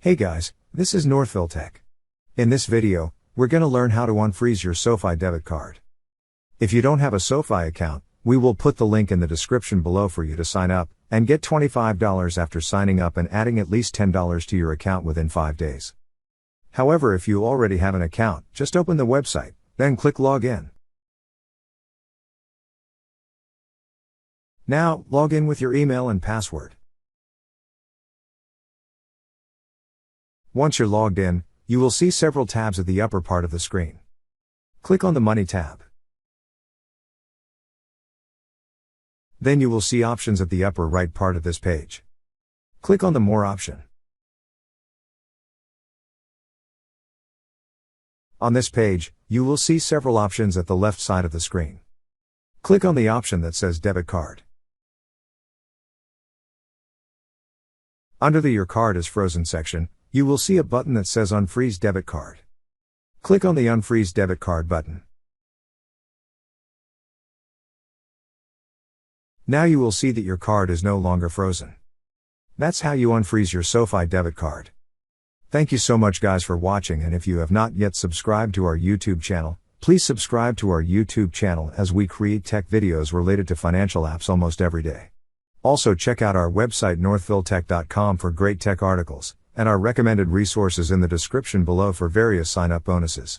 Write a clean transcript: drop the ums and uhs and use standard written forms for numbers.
Hey guys, this is Northville Tech. In this video, we're gonna learn how to unfreeze your SoFi debit card. If you don't have a SoFi account, we will put the link in the description below for you to sign up, and get $25 after signing up and adding at least $10 to your account within 5 days. However, if you already have an account, just open the website, then click Login. Now, log in with your email and password. Once you're logged in, you will see several tabs at the upper part of the screen. Click on the Money tab. Then you will see options at the upper right part of this page. Click on the More option. On this page, you will see several options at the left side of the screen. Click on the option that says Debit Card. Under the Your Card is Frozen section, you will see a button that says Unfreeze Debit Card. Click on the Unfreeze Debit Card button. Now you will see that your card is no longer frozen. That's how you unfreeze your SoFi debit card. Thank you so much guys for watching, and if you have not yet subscribed to our YouTube channel, please subscribe to our YouTube channel as we create tech videos related to financial apps almost every day. Also check out our website northvilletech.com for great tech articles, and our recommended resources in the description below for various sign-up bonuses.